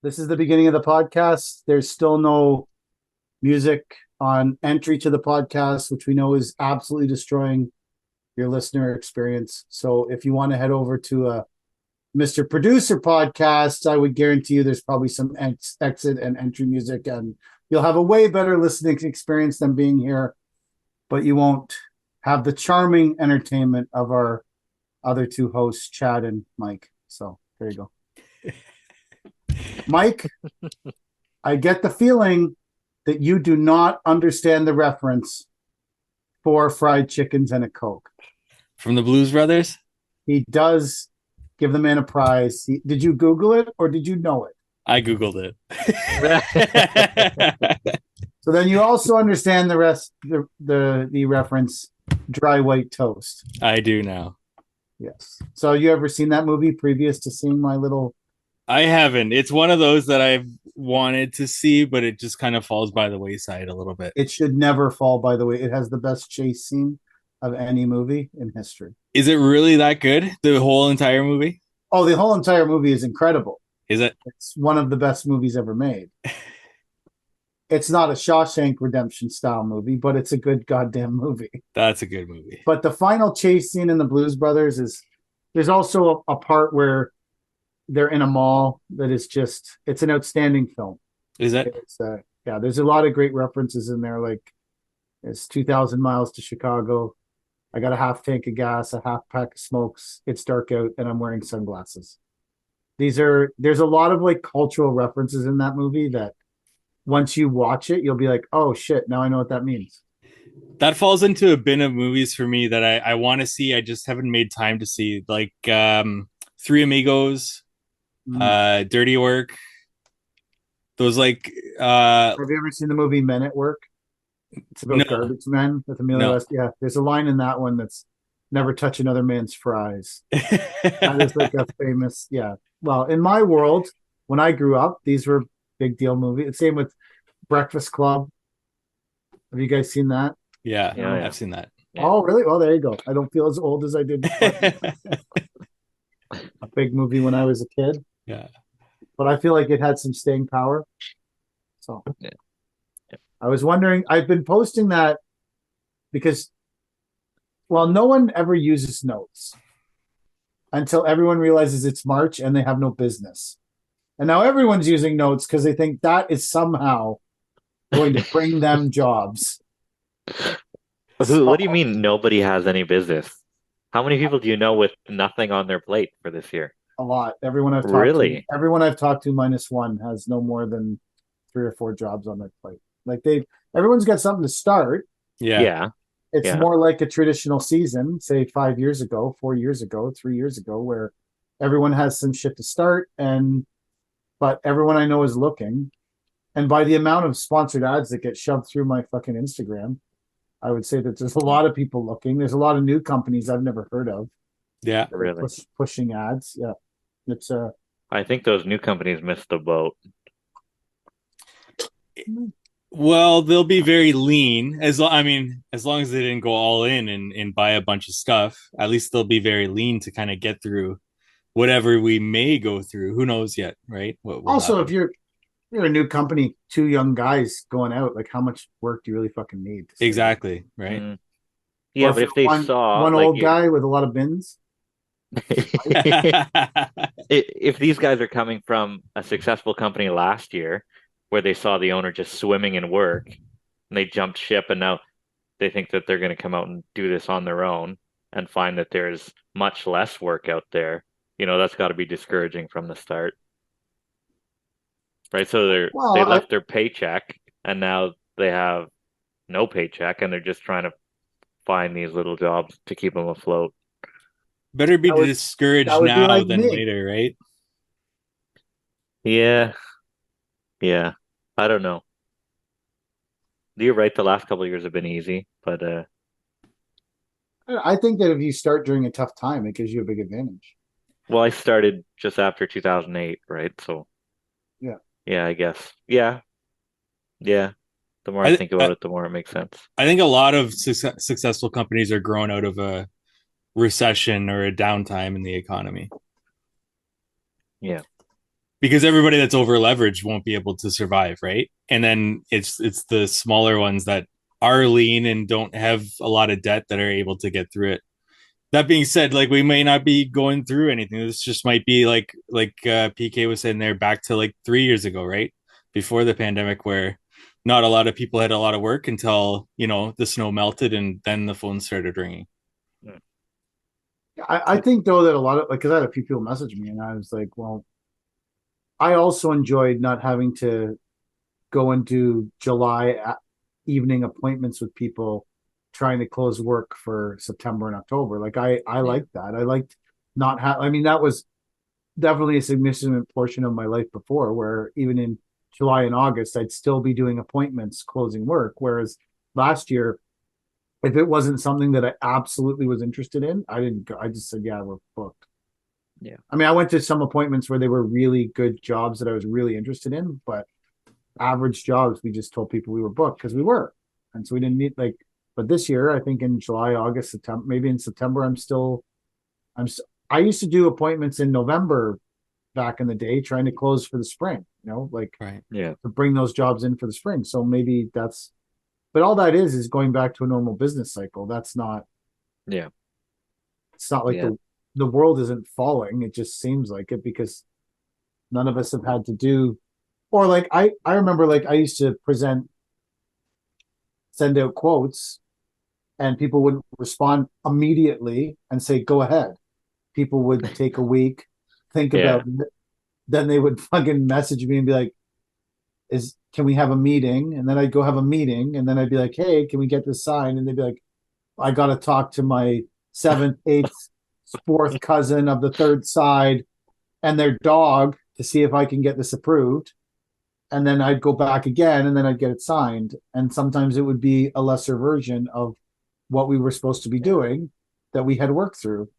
This is the beginning of the podcast. There's still no music on entry to the podcast, which we know is absolutely destroying your listener experience. So if you want to head over to a Mr. Producer podcast, I would guarantee you there's probably some exit and entry music, and you'll have a way better listening experience than being here, but you won't have the charming entertainment of our other two hosts, Chad and Mike. So there you go. Mike, I get the feeling that you do not understand the reference for fried chickens and a Coke. From the Blues Brothers? He does give the man a prize. Did you Google it or did you know it? I Googled it. So then you also understand the rest, the reference dry white toast. I do now. Yes. So you ever seen that movie previous to seeing my little... I haven't. It's one of those that I've wanted to see, but it just kind of falls by the wayside a little bit. It should never fall by the way. It has the best chase scene of any movie in history. Is it really that good? The whole entire movie? Oh, the whole entire movie is incredible. Is it? It's one of the best movies ever made. It's not a Shawshank Redemption style movie, but it's a good goddamn movie. That's a good movie. But the final chase scene in the Blues Brothers is... There's also a part where they're in a mall that is just... It's an outstanding film. Is it? Yeah, there's a lot of great references in there. Like, it's 2,000 miles to Chicago. I got a half tank of gas, a half pack of smokes. It's dark out, and I'm wearing sunglasses. There's a lot of like cultural references in that movie that once you watch it, you'll be like, oh shit, now I know what that means. That falls into a bin of movies for me that I want to see. I just haven't made time to see. Like Three Amigos, Dirty Work. Those like have you ever seen the movie Men at Work? It's about garbage men with Emilio West. Yeah, there's a line in that one that's never touch another man's fries. That is like a famous, yeah. Well, in my world, when I grew up, these were big deal movies. Same with Breakfast Club. Have you guys seen that? Yeah, I've seen that. Yeah. Oh, really? Well, there you go. I don't feel as old as I did. A big movie when I was a kid. Yeah. But I feel like it had some staying power. So yeah. I was wondering, I've been posting that because, well, no one ever uses notes until everyone realizes it's March and they have no business. And now everyone's using notes because they think that is somehow going to bring them jobs. What do you mean nobody has any business? How many people do you know with nothing on their plate for this year? A lot. Everyone I've talked to minus one has no more than 3 or 4 jobs on their plate. Like everyone's got something to start. Yeah. It's more like a traditional season, say 5 years ago, 4 years ago, 3 years ago, where everyone has some shit to start, but everyone I know is looking. And by the amount of sponsored ads that get shoved through my fucking Instagram, I would say that there's a lot of people looking. There's a lot of new companies I've never heard of. Yeah, really pushing ads. Yeah, it's I think those new companies missed the boat. Well, they'll be very lean as long as they didn't go all in and buy a bunch of stuff. At least they'll be very lean to kind of get through whatever we may go through. Who knows yet, right? Also, if you're a new company, 2 young guys going out, like how much work do you really fucking need? Exactly, right? Mm. Yeah, but if they saw one old guy with a lot of bins. If these guys are coming from a successful company last year where they saw the owner just swimming in work and they jumped ship and now they think that they're going to come out and do this on their own and find that there's much less work out there, that's got to be discouraging from the start. Right? So they left their paycheck and now they have no paycheck and they're just trying to find these little jobs to keep them afloat. Better be discouraged now than later, right? Yeah. I don't know. You're right. The last couple of years have been easy, but I think that if you start during a tough time, it gives you a big advantage. Well, I started just after 2008, right? So yeah, I guess. Yeah. The more I think about it, the more it makes sense. I think a lot of successful companies are growing out of a recession or a downtime in the economy. Yeah. because everybody that's over leveraged won't be able to survive, right? And then it's the smaller ones that are lean and don't have a lot of debt that are able to get through it. That being said, like we may not be going through anything. This just might be like PK was saying there, back to like 3 years ago, right? Before the pandemic, where not a lot of people had a lot of work until, the snow melted and then the phone started ringing. I think though that a lot of, like, because I had a few people message me and I was like, well, I also enjoyed not having to go into evening appointments with people trying to close work for September and October. Like I Yeah. liked that. I liked not have. I mean, that was definitely a significant portion of my life before, where even in July and August, I'd still be doing appointments, closing work. Whereas last year, if it wasn't something that I absolutely was interested in, I didn't go. I just said, yeah, we're booked. Yeah. I mean, I went to some appointments where they were really good jobs that I was really interested in, but average jobs, we just told people we were booked because we were. And so we didn't need, like, but this year, I think in July, August, September, maybe in September, I used to do appointments in November back in the day, trying to close for the spring, like Right. Yeah. to bring those jobs in for the spring. So maybe but all that is going back to a normal business cycle. Yeah. It's not like Yeah. the world isn't falling. It just seems like it because none of us have had to do, or like I remember, like I used to send out quotes and people wouldn't respond immediately and say go ahead. People would take a week, think Yeah. about it, then they would fucking message me and be like, is can we have a meeting? And then I'd go have a meeting and then I'd be like, hey, can we get this signed? And they'd be like, I got to talk to my seventh, eighth, fourth cousin of the third side and their dog to see if I can get this approved. And then I'd go back again and then I'd get it signed. And sometimes it would be a lesser version of what we were supposed to be Yeah. doing that we had worked through.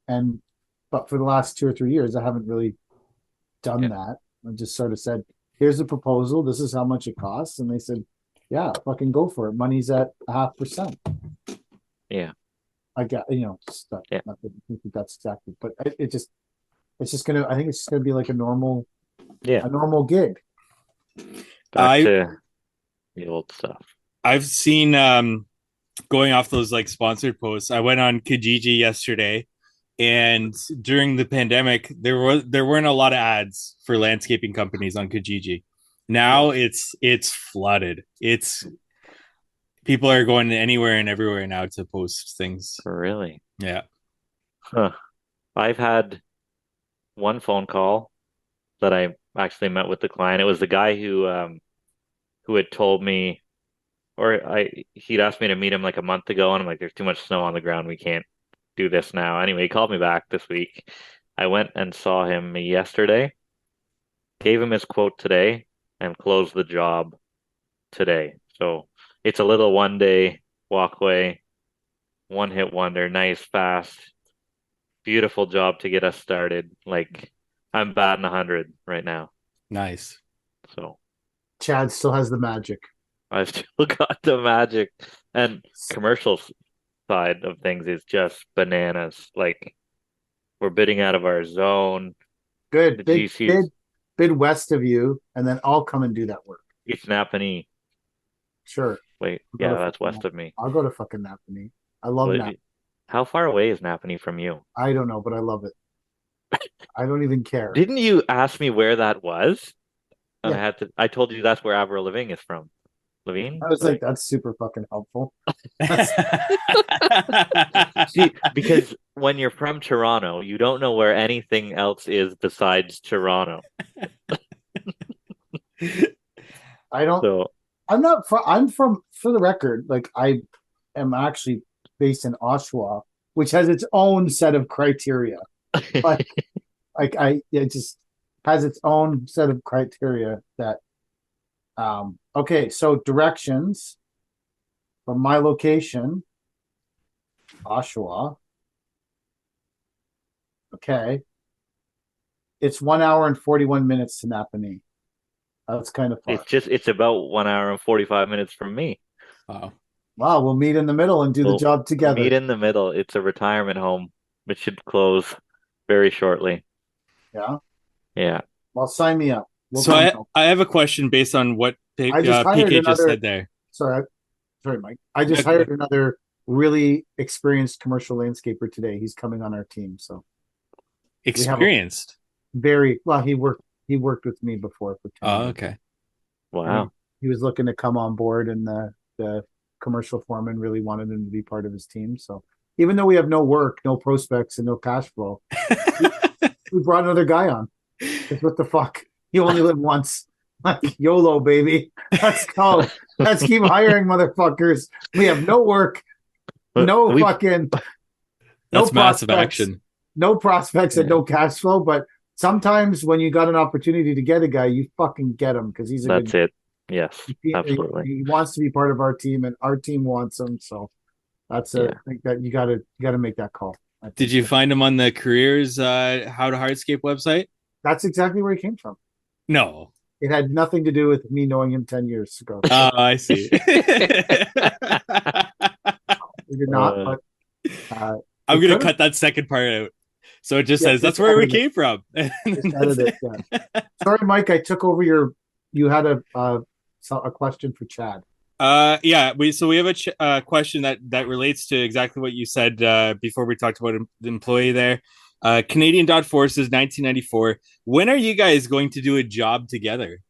But for the last 2 or 3 years, I haven't really done Yeah. that. I just sort of said, here's the proposal. This is how much it costs. And they said, yeah, fucking go for it. Money's at 0.5%. Yeah. I got, stuff. Yeah. Not that I think that's exactly, but it's just I think it's just gonna be like Yeah. a normal gig. Back I to the old stuff. I've seen going off those like sponsored posts. I went on Kijiji yesterday, and during the pandemic, there weren't a lot of ads for landscaping companies on Kijiji. Now it's flooded. It's People are going anywhere and everywhere now to post things. Really? Yeah. Huh. I've had one phone call that I actually met with the client. It was the guy who had told me, or he'd asked me to meet him like a month ago, and I'm like, there's too much snow on the ground. We can't do this now. Anyway, he called me back this week. I went and saw him yesterday, gave him his quote today, and closed the job today. So it's a little 1 day walkway, one hit wonder, nice, fast, beautiful job to get us started. Like I'm batting 100 right now. Nice. So Chad still has the magic. I've still got the magic. And commercial side of things is just bananas. Like we're bidding out of our zone. Good. The Bid, GC's, bid, bid west of you, and then I'll come and do that work. it's Napanee. Sure. Wait, I'll go yeah, to that's fucking west of me. I'll go to fucking Napanee. I love Well, Nap. how far away is Napanee from you? I don't know, but I love it. I don't even care. Didn't you ask me where that was? And Yeah. I told you that's where Avril Lavigne is from. Lavigne? I was like, that's super fucking helpful. See, because when you're from Toronto, you don't know where anything else is besides Toronto. I don't So, I'm from, for the record, like I am actually based in Oshawa, which has its own set of criteria. But it just has its own set of criteria that okay, so directions from my location, Oshawa. Okay. It's 1 hour and 41 minutes to Napanee. That's kind of far. it's about 1 hour and 45 minutes from me. Wow. Wow, we'll meet in the middle and do the We'll job together. meet in the middle. It's a retirement home. It should close very shortly. Yeah. Yeah. Well, sign me up. We'll So come I, help. I have a question based on what I just hired PK just another. said there. Sorry, sorry, Mike. I Yeah, just hired another really experienced commercial landscaper today. He's coming on our team, so we have a experienced. very well. He worked with me before for 10 Oh, years, okay. and Wow. he was looking to come on board, and the commercial foreman really wanted him to be part of his team. So even though we have no work, no prospects, and no cash flow, we brought another guy on. Like, what the fuck? You only live once. Like, YOLO, baby. Let's go. Let's keep hiring motherfuckers. We have no work, But no we've fucking, no That's massive prospects, action. no prospects, and yeah, no cash flow. But sometimes when you got an opportunity to get a guy, you fucking get him because he's a good. that's it. Yes, absolutely. He wants to be part of our team, and our team wants him. So that's a. Yeah. I think that you gotta make that call. I Did think you find him on the careers How to Hardscape website? that's exactly where he came from. No. It had nothing to do with me knowing him 10 years ago. Oh, I see. We did not, but I'm it gonna could have. cut that second part out. So it just Yeah, says just that's where we edit it. came from. Just edit it. Yeah. Sorry, Mike. I took over your. You had a question for Chad. Yeah, we have a question that relates to exactly what you said before we talked about the employee there. Canadian Dot Forces 1994. When are you guys going to do a job together?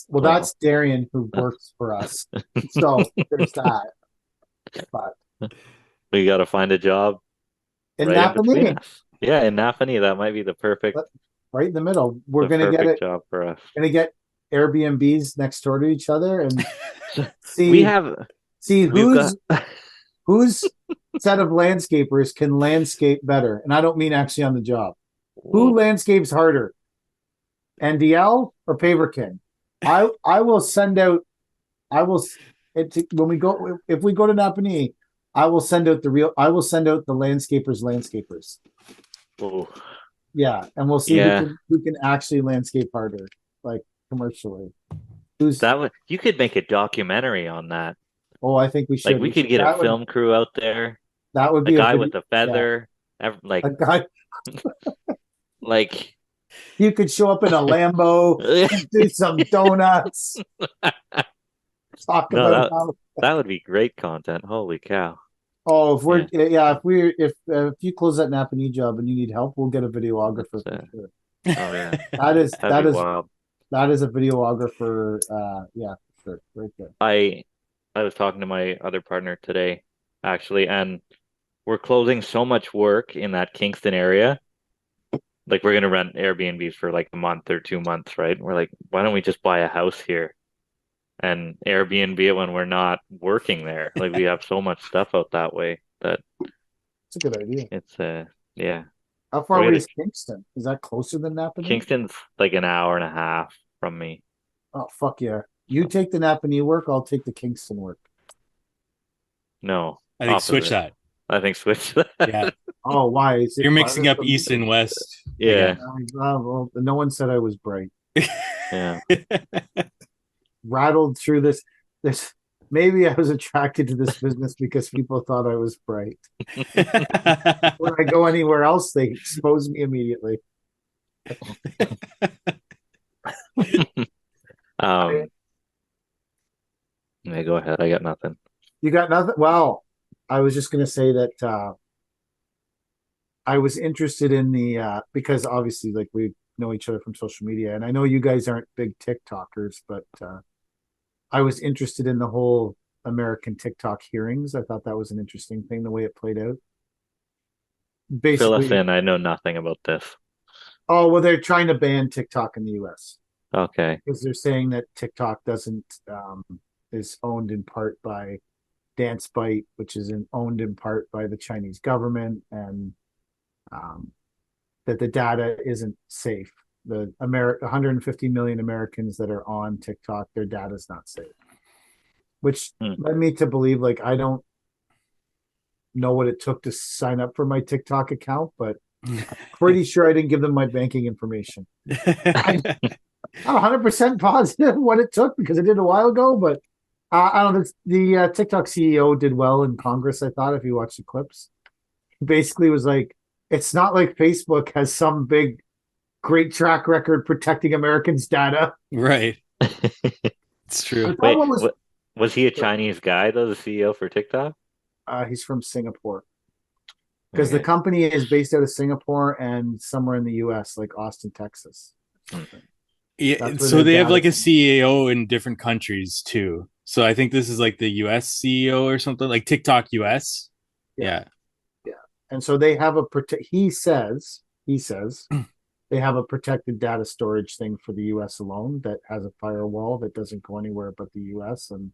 Well, Well, that's Darian who works for us. So there's that. But we got to find a job in right in between Napanee, us. Yeah, in Napanee, that might be right in the middle, we're the gonna get perfect it. job for us. Gonna get Airbnbs next door to each other and We see have see we've got whose set of landscapers can landscape better. And I don't mean actually on the job. Who landscapes harder, NDL or Paver King? I will send out. I will when we go if we go to Napanee, I will send out the real. I will send out the landscapers. Ooh, Yeah, and we'll see yeah. who can actually landscape harder, like commercially. Who's That would you could make a documentary on that. I think we Like should. we could get a film crew out there, That would a be a guy video. with a Yeah, feather, a like guy like you could show up in a Lambo, do some donuts, talk no, about that how. that would be great content. Holy cow. Oh, if we're Yeah, yeah, if you close that Napanee job and you need help, we'll get a videographer that's for sure. oh yeah. That is That'd be that is wild. that is a videographer. Yeah, for sure, right there. I was talking to my other partner today, actually, and we're closing so much work in that Kingston area. Like we're gonna rent Airbnbs for like a month or 2 months, right? We're like, why don't we just buy a house here and Airbnb it when we're not working there? Like we have so much stuff out that way that It's a good idea. it's yeah. How far We're away gonna is Kingston? Is that closer than Napanee? Kingston's like an hour and a half from me. Oh fuck yeah! You take the Napanee work, I'll take the Kingston work. No, I think switch opposite. that. I think switch Yeah, that. Oh, why is you're it mixing farther up from East and West Yeah, again. Well, no one said I was bright. yeah. Rattled through this. Maybe I was attracted to this business because people thought I was bright. When I go anywhere else, they expose me immediately. Um, yeah, go ahead. I got nothing. You got nothing? Well, I was just going to say that I was interested in the because obviously, like, we know each other from social media, and I know you guys aren't big TikTokers, but I was interested in the whole American TikTok hearings. I thought that was an interesting thing, the way it played out. Fill us Basically, in. I know nothing about this. oh well, they're trying to ban TikTok in the U.S. Okay. because they're saying that TikTok doesn't is owned in part by Dance Byte, which is owned in part by the Chinese government, and um, that the data isn't safe. The 150 million Americans that are on TikTok, their data is not safe, which Hmm. led me to believe like I don't know what it took to sign up for my TikTok account, but pretty sure I didn't give them my banking information. I'm not 100% positive what it took because I did a while ago, but I don't know. The TikTok CEO did well in Congress, I thought, if you watch the clips. Basically was like, it's not like Facebook has some big great track record protecting Americans' data. Right. It's true. The Wait, problem was was he a Chinese guy though, the CEO for TikTok? he's from Singapore because the Okay. company is based out of Singapore and somewhere in the U.S., like Austin, Texas. Hmm. Yeah, That's where so their they have data. like a CEO in different countries too. So I think this is like the US CEO or something, like TikTok US. Yeah, Yeah. yeah, and so they have a he says they have a protected data storage thing for the U.S. alone that has a firewall that doesn't go anywhere but the U.S. and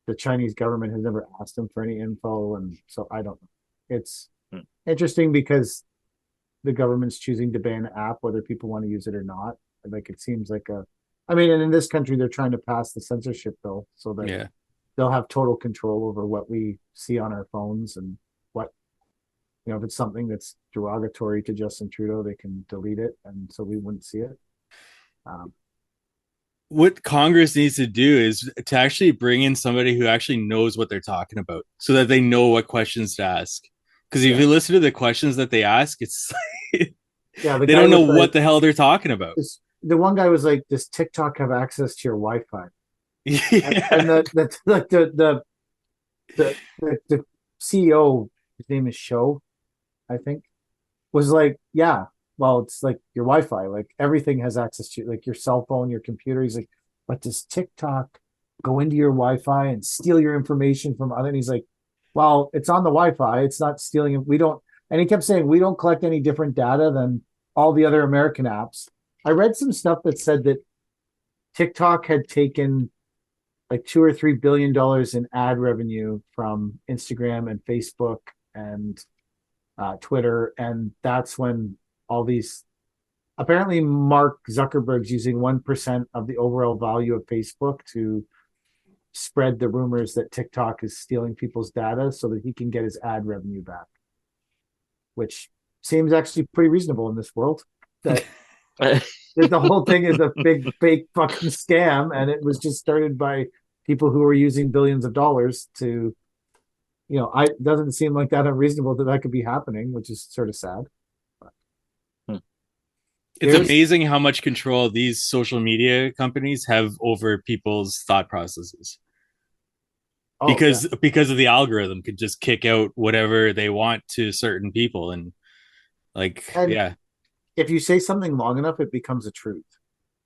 the Chinese government has never asked them for any info, and so I don't know. It's Hmm. interesting because the government's choosing to ban the app whether people want to use it or not. Like it seems like I mean, and in this country they're trying to pass the censorship bill so that Yeah. they'll have total control over what we see on our phones and what if it's something that's derogatory to Justin Trudeau, they can delete it, and so we wouldn't see it. Um, What Congress needs to do is to actually bring in somebody who actually knows what they're talking about so that they know what questions to ask. Because if yeah, you listen to the questions that they ask, it's like yeah. The they guy don't know was like, what the hell they're talking about. the one guy was like, "Does TikTok have access to your Wi-Fi?" And Yeah. the CEO, his name is Show, I think, was like, "Yeah, well, it's like your Wi-Fi, like everything has access to like your cell phone, your computer." He's like, "But does TikTok go into your Wi-Fi and steal your information from other?" And he's like, "Well, it's on the Wi-Fi. It's not stealing it. We don't." And he kept saying, "We don't collect any different data than all the other American apps." I read some stuff that said that TikTok had taken like $2 or $3 billion in ad revenue from Instagram and Facebook and Twitter, and that's when all these apparently Mark Zuckerberg's using 1% of the overall value of Facebook to spread the rumors that TikTok is stealing people's data so that he can get his ad revenue back, which seems actually pretty reasonable in this world. That the whole thing is a big fake fucking scam, and it was just started by people who were using billions of dollars to, I doesn't seem like that unreasonable that could be happening, which is sort of sad. It's There's amazing how much control these social media companies have over people's thought processes. oh yeah, Because of the algorithm could just kick out whatever they want to certain people and like and yeah. if you say something long enough, it becomes a truth.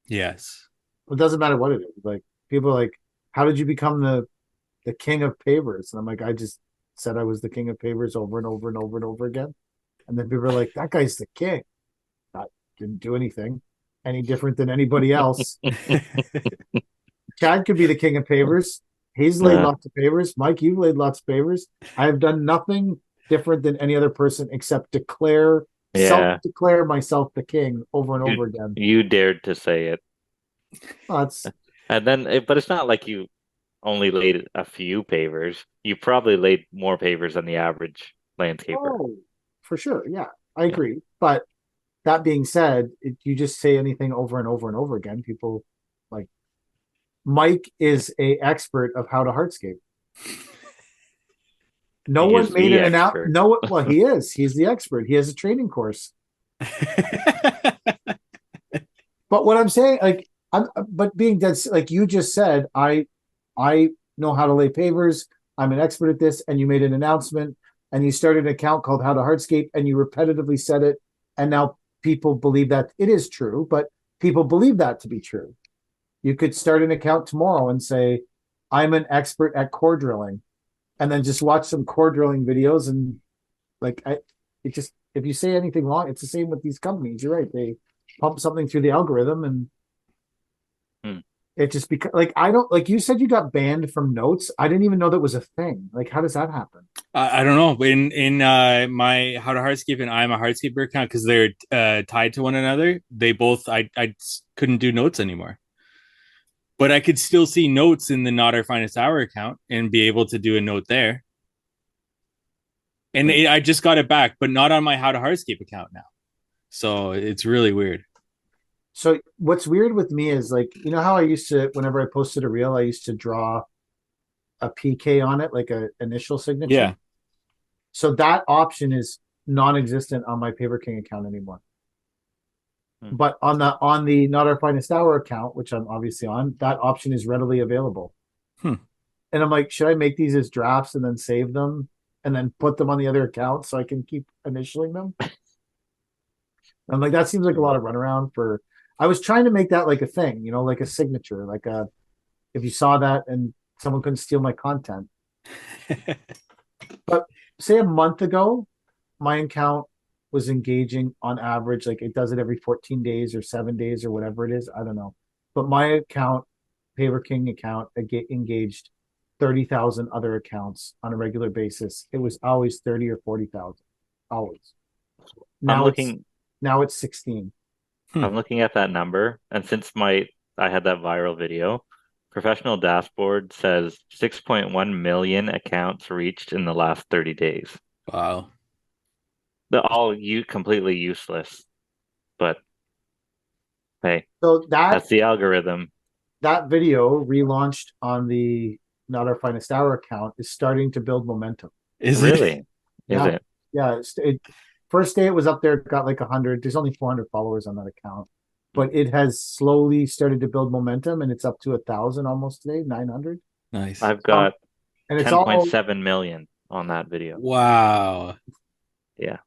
Yes. It doesn't matter what it is. Like people are like, how did you become the king of pavers? And I'm like, I just said I was the king of pavers over and over and over and over again. And then people are like, that guy's the king. I didn't do anything any different than anybody else. Chad could be the king of pavers. He's laid Uh, lots of pavers. Mike, you've laid lots of pavers. I have done nothing different than any other person except yeah, self-declare myself the king over and over you again. you dared to say it, Well, that's and then, but it's not like you only laid a few pavers. You probably laid more pavers than the average landscaper. oh, for sure. Yeah, I Yeah. agree. But that being said, you just say anything over and over and over again. People like Mike is a expert of how to hardscape. No He one is made the an announcement. expert. No, well, he is. He's the expert. He has a training course. But what I'm saying, like, but being dead, like you just said, I know how to lay pavers. I'm an expert at this, and you made an announcement, and you started an account called How to Hardscape, and you repetitively said it, and now people believe that it is true, but people believe that to be true. You could start an account tomorrow and say, I'm an expert at core drilling, and then just watch some core drilling videos, and like it just if you say anything wrong, it's the same with these companies. You're right; they pump something through the algorithm, and Hmm. it just because like I don't like you said you got banned from notes. I didn't even know that was a thing. Like, how does that happen? I don't know. In my How to Hardscape and I'm a Hardscaper account because they're tied to one another. They both I couldn't do notes anymore, but I could still see notes in the Not Our Finest Hour account and be able to do a note there. And Hmm. I just got it back, but not on my How to Hardscape account now. So it's really weird. So what's weird with me is like how I used to whenever I posted a reel, I used to draw a PK on it, like a initial signature. Yeah. So that option is non-existent on my Paper King account anymore. But on the Not Our Finest Hour account, which I'm obviously on, that option is readily available. Hmm. And I'm like, should I make these as drafts and then save them and then put them on the other account so I can keep initialing them? I'm like, that seems like a lot of runaround for. I was trying to make that like a thing, like a signature, like a if you saw that and someone couldn't steal my content. But say a month ago, my account was engaging on average, like it does it every 14 days or 7 days or whatever it is. I don't know. But my account, Paver King account, engaged 30,000 other accounts on a regular basis. It was always 30 or 40,000. Always. I'm Now it's looking now it's 16. I'm looking at that number, and since I had that viral video, Professional Dashboard says 6.1 million accounts reached in the last 30 days. Wow. They're all completely useless, but hey, So that's the algorithm. that video relaunched on the Not Our Finest Hour account is starting to build momentum. Is Really? it? Is Yeah. it? Yeah, first day it was up there, got like 100. There's only 400 followers on that account, but it has slowly started to build momentum, and it's up to 1,000 almost today, 900. Nice. I've got And it's all 10.7 million on that video. Wow. Yeah.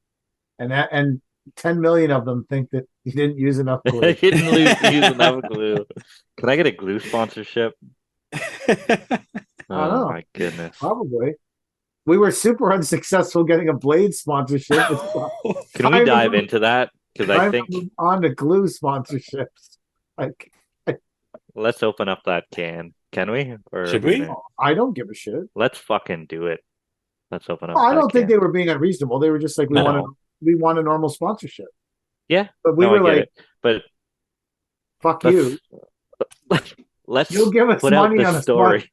and 10 million of them think that you didn't use enough I glue. didn't use enough glue. Can I get a glue sponsorship? I don't know. My goodness. Probably. We were super unsuccessful getting a blade sponsorship. Can we dive into that? Because I think on to glue sponsorships. Like, let's open up that can. Can we? Or Should we? I don't give a shit. Let's fucking do it. Let's open up. I don't think they were being unreasonable. They were just like, we want a normal sponsorship. Yeah. But we were like, but fuck you. Let's You'll give us put money out on the a story.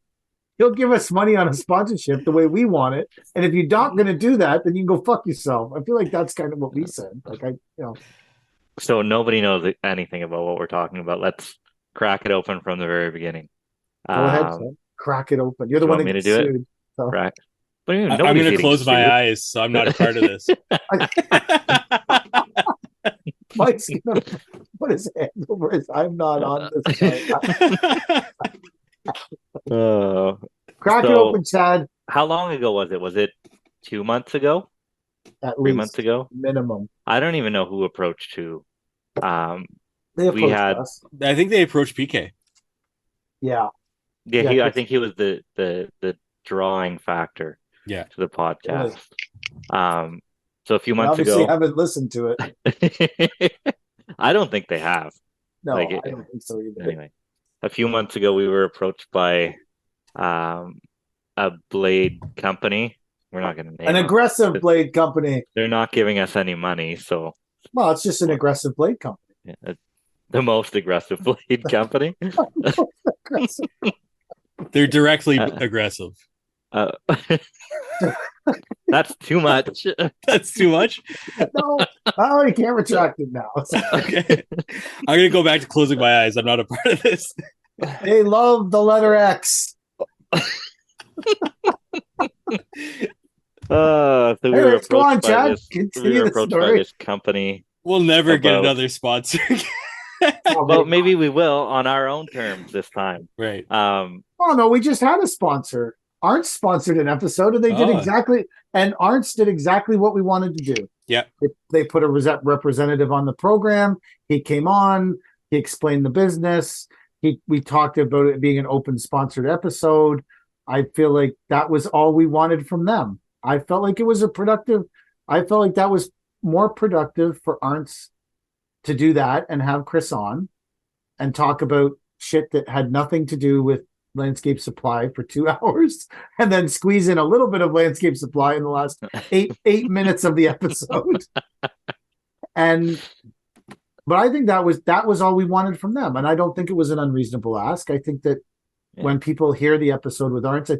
You'll give us money on a sponsorship the way we want it. And if you're not going to do that, then you can go fuck yourself. I feel like that's kind of what we said. Like, So nobody knows anything about what we're talking about. Let's crack it open from the very beginning. Go ahead, son. Crack it open. You're the you one want that me to gets do it? sued. So. Right. But I'm going to close my eyes, so I'm not a part of this. Mike's going to put his hand over his. I'm not on this. Crack it open, Chad. How long ago was it? Was it 2 months ago? At 3 least, months ago? Minimum. I don't even know who approached who. They approached us. I think they approached PK. Yeah. Yeah, I think he was the drawing factor to the podcast. Really? So a few months obviously ago, haven't listened to it. I don't think they have. No, I don't think so either. Anyway, a few months ago, we were approached by a blade company. We're not going to name an aggressive blade company. They're not giving us any money, so well, it's just an aggressive blade company. Yeah, the most aggressive blade company. They're directly aggressive. That's too much. That's too much? No, you can't retract it now. Okay. I'm going to go back to closing my eyes. I'm not a part of this. They love the letter X. So we were approached go on, by Chad. this company. We'll never get another sponsor. Well, maybe we will on our own terms this time. Right. Oh no, we just had a sponsor. Arntz sponsored an episode, and they did exactly. And Arntz did exactly what we wanted to do. Yeah. They put a representative on the program. He came on. He explained the business. We talked about it being an open sponsored episode. I feel like that was all we wanted from them. I felt like it was I felt like that was more productive for Arntz to do that and have Chris on and talk about shit that had nothing to do with landscape supply for 2 hours and then squeeze in a little bit of landscape supply in the last eight minutes of the episode. But I think that was all we wanted from them. And I don't think it was an unreasonable ask. I think that when people hear the episode with Arntz,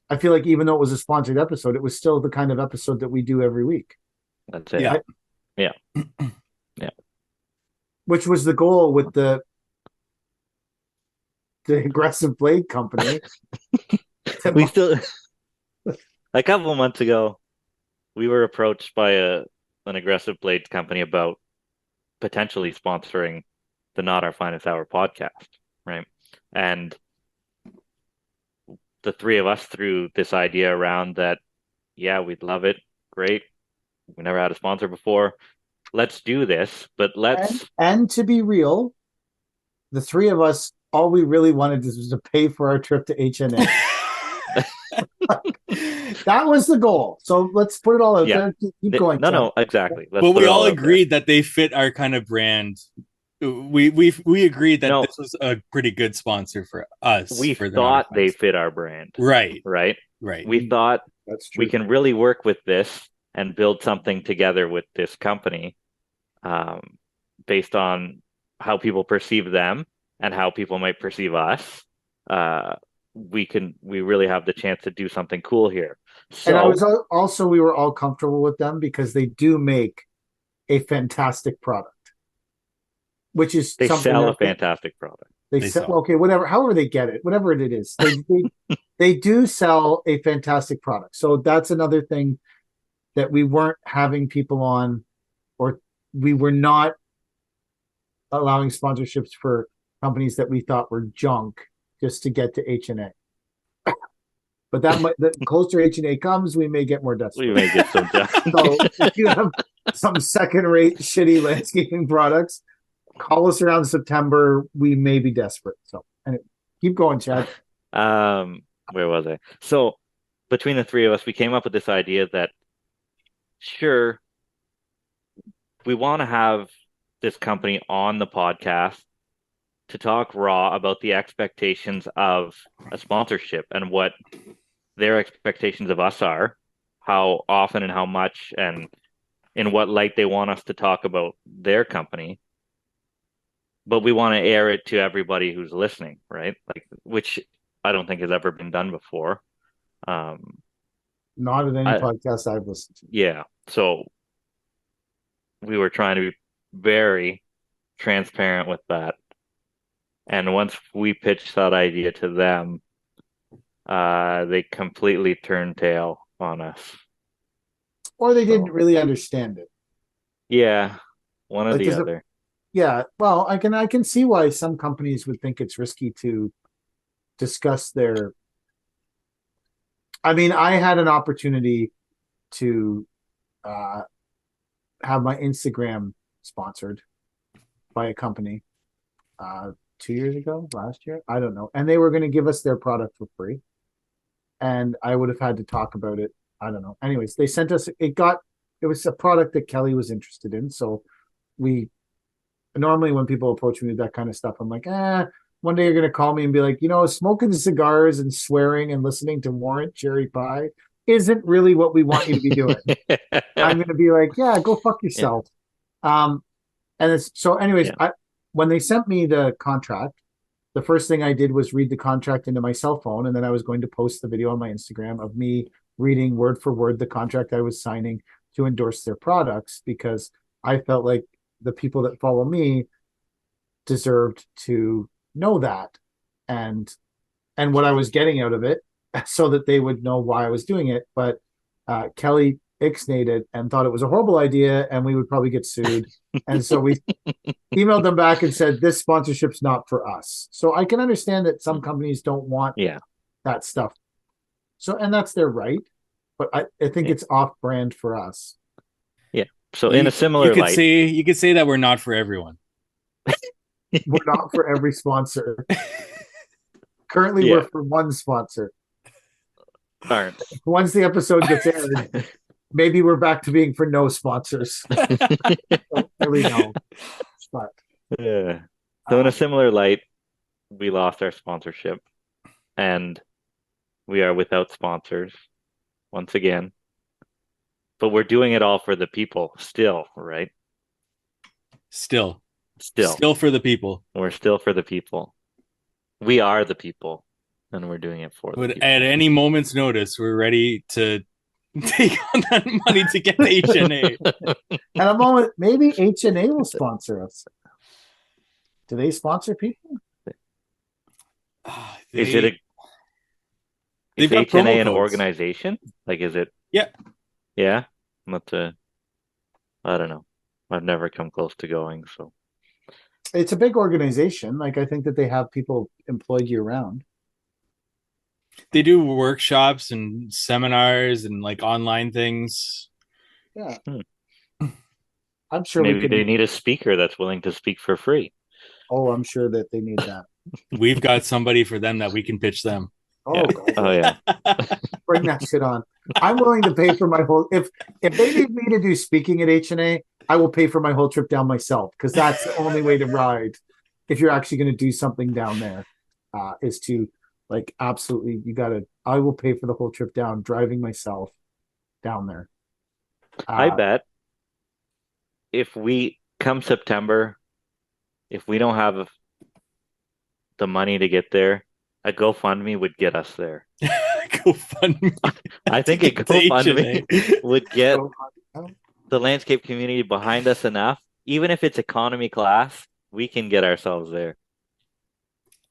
I feel like even though it was a sponsored episode, it was still the kind of episode that we do every week. That's it. Yeah. Which was the goal with the aggressive blade company. We still a couple of months ago, we were approached by an aggressive blade company about potentially sponsoring the Not Our Finest Hour podcast, right? And the three of us threw this idea around that, yeah, we'd love it. Great. We never had a sponsor before. Let's do this, but and to be real, the three of us, all we really wanted was to pay for our trip to HNA. That was the goal. So let's put it all out there. Keep going. No, exactly. But we all agreed that they fit our kind of brand. We agreed that this was a pretty good sponsor for us. We thought they fit our brand. Right. We thought we can really work with this and build something together with this company, based on how people perceive them and how people might perceive us. We really have the chance to do something cool here. So, and I was also, we were all comfortable with them because they do make a fantastic product, which is they sell a fantastic product. They sell, okay, whatever, however they get it, whatever it is, they do sell a fantastic product. So that's another thing that we weren't having people on, or we were not allowing sponsorships for companies that we thought were junk just to get to HNA. But the closer HNA comes, we may get more desperate. We may get some junk. So if you have some second-rate shitty landscaping products, call us around September. We may be desperate. So anyway, keep going, Chad. Where was I? So between the three of us, we came up with this idea that, sure, we want to have this company on the podcast to talk raw about the expectations of a sponsorship and what their expectations of us are, how often and how much and in what light they want us to talk about their company. But we want to air it to everybody who's listening, right? Which I don't think has ever been done before. Not at any podcast I've listened to. Yeah. So we were trying to be very transparent with that. And once we pitched that idea to them, they completely turned tail on us. Or they didn't really understand it. Yeah, one or the other. Yeah, well, I can see why some companies would think it's risky to discuss their. I mean, I had an opportunity to have my Instagram sponsored by a company 2 years ago, last year, I don't know, and they were going to give us their product for free, and I would have had to talk about it. I don't know. Anyways, they sent us. It was a product that Kelly was interested in, so we. Normally when people approach me with that kind of stuff, I'm like, one day you're going to call me and be like, smoking cigars and swearing and listening to Warrant Cherry Pie isn't really what we want you to be doing. I'm going to be like, yeah, go fuck yourself. Yeah. Anyways, when they sent me the contract, the first thing I did was read the contract into my cell phone. And then I was going to post the video on my Instagram of me reading word for word the contract I was signing to endorse their products, because I felt like the people that follow me deserved to know that and what I was getting out of it, so that they would know why I was doing it. But Kelly ixnayed it and thought it was a horrible idea and we would probably get sued. And so we emailed them back and said, this sponsorship's not for us. So I can understand that some companies don't want that stuff. So, and that's their right. But I think it's off brand for us. So in a similar light, you could say that we're not for everyone. We're not for every sponsor. Currently, we're for one sponsor. Aren't. Once the episode gets aired, maybe we're back to being for no sponsors. Don't really know. But so in a similar light, we lost our sponsorship, and we are without sponsors once again. But we're doing it all for the people still, right? Still for the people. We're still for the people. We are the people, and we're doing it for the people. At any moment's notice, we're ready to take on that money to get the HNA. At a moment, maybe HNA will sponsor us. Do they sponsor people? Is HNA an organization? Is it? Yeah. Yeah. I don't know. I've never come close to going. So It's a big organization. Like I think that they have people employed year round. They do workshops and seminars and like online things. Yeah, hmm. I'm sure we Maybe they could. need a speaker that's willing to speak for free. Oh, I'm sure that they need that. We've got somebody for them that we can pitch them. Yeah. Oh, God, Oh yeah. yeah. Bring that shit on. I'm willing to pay for my whole. If they need me to do speaking at HNA, I will pay for my whole trip down myself because that's the only way to ride. If you're actually going to do something down there, is to like absolutely you got to. I will pay for the whole trip down, driving myself down there. I Uh, bet if we come September, if we don't have the money to get there, a GoFundMe would get us there. Go fund me. I think to a get to GoFundMe HNA. would get so, the landscape community behind us enough. Even if it's economy class, we can get ourselves there.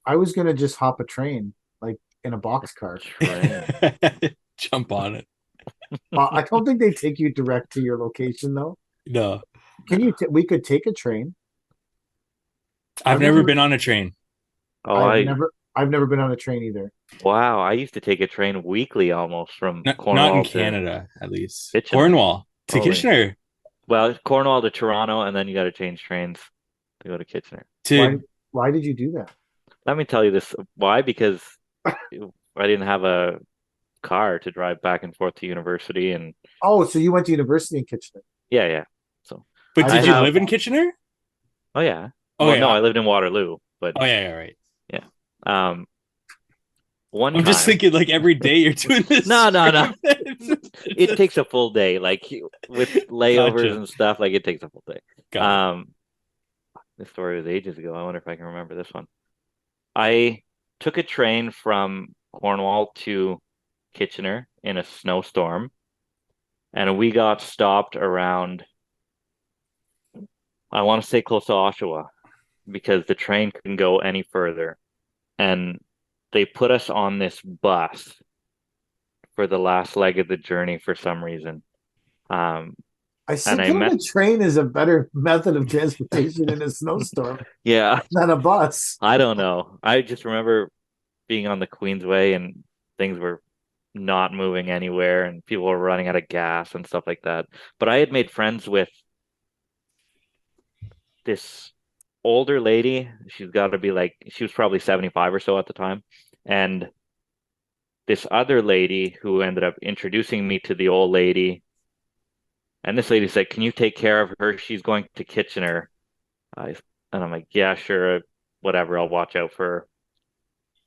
I was going to just hop a train like in a boxcar. Train. Jump on it. I don't think they take you direct to your location though. No, Can you? We could take a train. I've never been on a train. Oh, I've never been on a train either. wow. I used to take a train weekly almost from Not in Cornwall to Canada, at least. Kitchener. Cornwall to Holy. Kitchener. Well, Cornwall to Toronto, and then you got to change trains to go to Kitchener. Why? To Why did you do that? Let me tell you this. Why? Because I didn't have a car to drive back and forth to university, and Oh, so you went to university in Kitchener? yeah. So, but I did you have- live in Kitchener? oh yeah. Oh Well, yeah. no, I lived in Waterloo, but Oh yeah, right. um, one I'm time. just thinking like every day you're doing this. No. It It takes a full day, like with layovers Gotcha. and stuff. Like it takes a full day. Got This story was ages ago. I wonder if I can remember this one. I took a train from Cornwall to Kitchener in a snowstorm, and we got stopped around, I want to say close to Oshawa, because the train couldn't go any further. And they put us on this bus for the last leg of the journey for some reason. I still And I feel met, a train is a better method of transportation in a snowstorm yeah, than a bus. I don't know. I just remember being on the Queensway and things were not moving anywhere and people were running out of gas and stuff like that. But I had made friends with this older lady. She's got to be like, she was probably 75 or so at the time. And this other lady who ended up introducing me to the old lady. And this lady said, "Can you take care of her? She's going to Kitchener." And I'm like, "Yeah, sure, whatever. I'll watch out for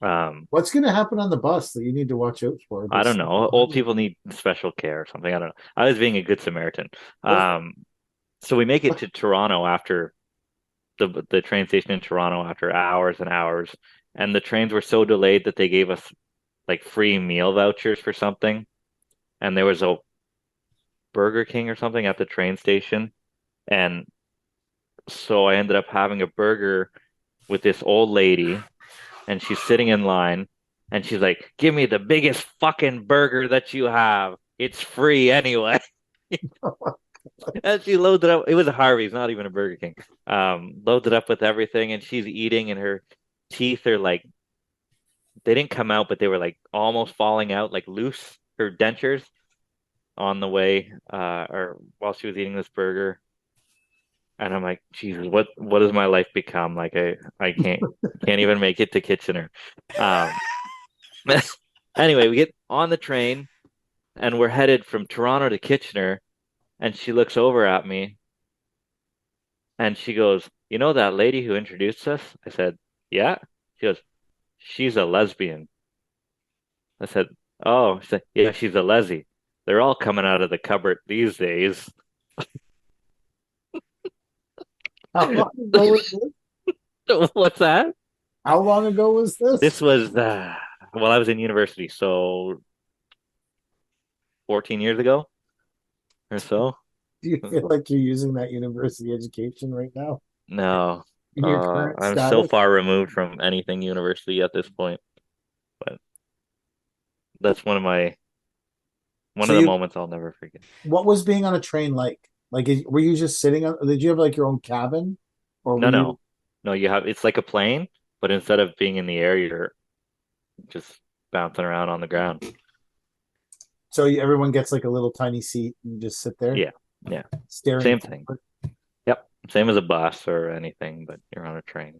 her." What's going to happen on the bus that you need to watch out for? I don't know. Old people need special care or something. I don't know. I was being a good Samaritan. So we make it to Toronto after the train station in Toronto after hours and hours, and the trains were so delayed that they gave us like free meal vouchers for something, and there was a Burger King or something at the train station, and so I ended up having a burger with this old lady, and she's sitting in line, and she's like, "Give me the biggest fucking burger that you have. It's free anyway." And she loads it up. It was a Harvey's, not even a Burger King. Loads it up with everything, and she's eating, and her teeth are like, they didn't come out, but they were like almost falling out, like loose, her dentures on the way, or while she was eating this burger. And I'm like, Jesus, what has my life become? Like I can't even make it to Kitchener. Um, anyway, we get on the train and we're headed from Toronto to Kitchener, and she looks over at me and she goes, "You know that lady who introduced us?" I said, "Yeah." She goes, "She's a lesbian." I said, "Oh." She said, "Yeah, she's a leslie. They're all coming out of the cupboard these days." How long ago was this? What's that? How long ago was this? This was well, I was in university, so 14 years ago or so. Do you feel like you're using that university education right now No, in your current I'm status? so far removed from anything university at this point. But that's one of the moments I'll never forget. What was being on a train like? Like, were you just sitting on? Did you have like your own cabin, or were No, you? no, no. It's like a plane, but instead of being in the air, you're just bouncing around on the ground. So everyone gets like a little tiny seat and just sit there Yeah, yeah. staring Same thing. forward. Yep. Same as a bus or anything, but you're on a train.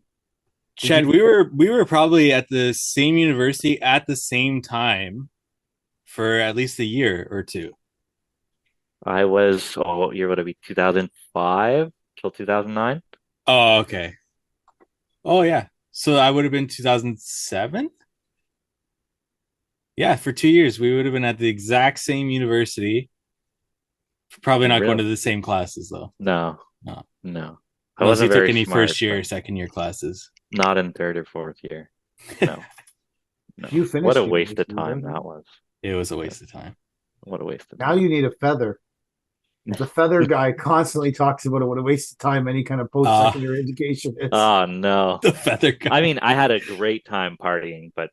Did Chad, you? we were probably at the same university at the same time for at least a year or two. I was, what year would it be? 2005 till 2009? Oh, okay. Oh yeah. So I would have been 2007. Yeah, for 2 years we would have been at the exact same university. Probably not going Really? to the same classes though. No, No, no. I unless you wasn't took very any smart, first year, but or second year classes. not in third or fourth year. No, no. You What a finished waste of university, time didn't that you? was. It was a waste of time. What a waste of Now time. you need a feather. The feather guy constantly talks about it. What a waste of time any kind of Uh post-secondary education is. Oh, no. the feather I guy. mean, I had a great time partying, but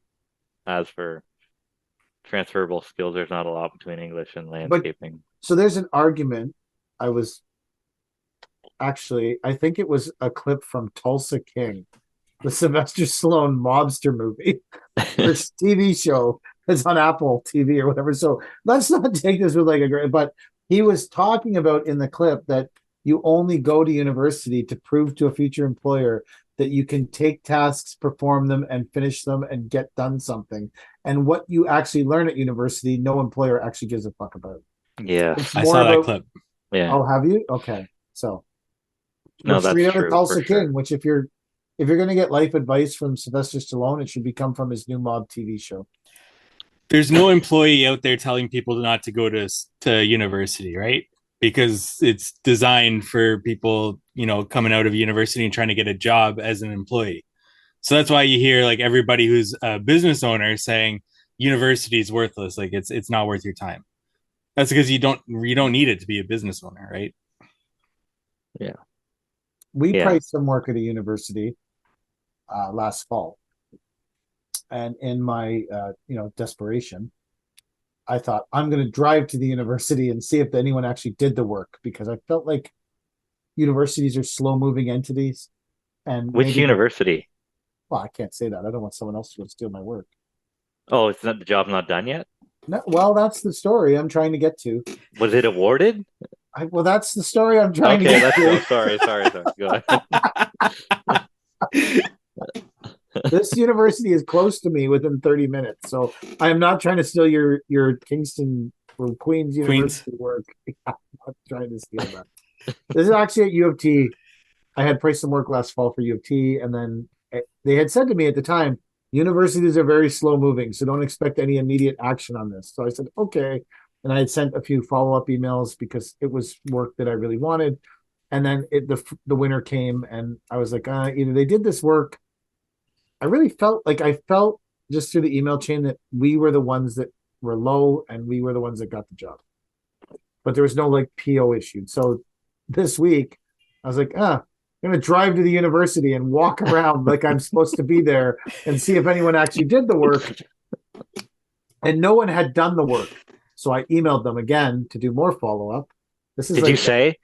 as for transferable skills, there's not a lot between English and But landscaping. so there's an argument. I was actually, I think it was a clip from Tulsa King, the Sylvester Stallone mobster movie or TV show that's on Apple TV or whatever. So let's not take this with like a great, but he was talking about in the clip that you only go to university to prove to a future employer that you can take tasks, perform them, and finish them and get done something. And what you actually learn at university, no employer actually gives a fuck about. It's Yes. I more saw that about, clip. Yeah. oh, have you? Okay. So we're No, that's straight out of true for Tulsa sure. King, which if you're going to get life advice from Sylvester Stallone, it should become from his new mob TV show. There's no employee out there telling people not to go to university, right? Because it's designed for people, coming out of university and trying to get a job as an employee. So that's why you hear like everybody who's a business owner saying university is worthless, like it's not worth your time. That's because you don't need it to be a business owner, right? Yeah. We Yeah. priced some work at a university last fall, and in my desperation, I thought I'm going to drive to the university and see if anyone actually did the work because I felt like universities are slow moving entities, and Which maybe university? well, I can't say that. I don't want someone else to steal my work. Oh, it's not the job's not done yet? No, well, that's the story I'm trying to get to. Was it awarded? Well, that's the story I'm trying to Okay, get let's to. go. Sorry. Go ahead. This university is close to me within 30 minutes. So I am not trying to steal your Kingston or Queens Queens. University work. I'm not trying to steal that. This is actually at U of T. I had priced some work last fall for U of T, and then they had said to me at the time, universities are very slow moving, so don't expect any immediate action on this. So I said, okay. And I had sent a few follow-up emails because it was work that I really wanted. And then the winter came, and I was like, either they did this work. I felt just through the email chain that we were the ones that were low and we were the ones that got the job. But there was no like PO issued. So this week I was like, I'm gonna drive to the university and walk around like I'm supposed to be there and see if anyone actually did the work. And no one had done the work. So I emailed them again to do more follow-up. This is Did like you say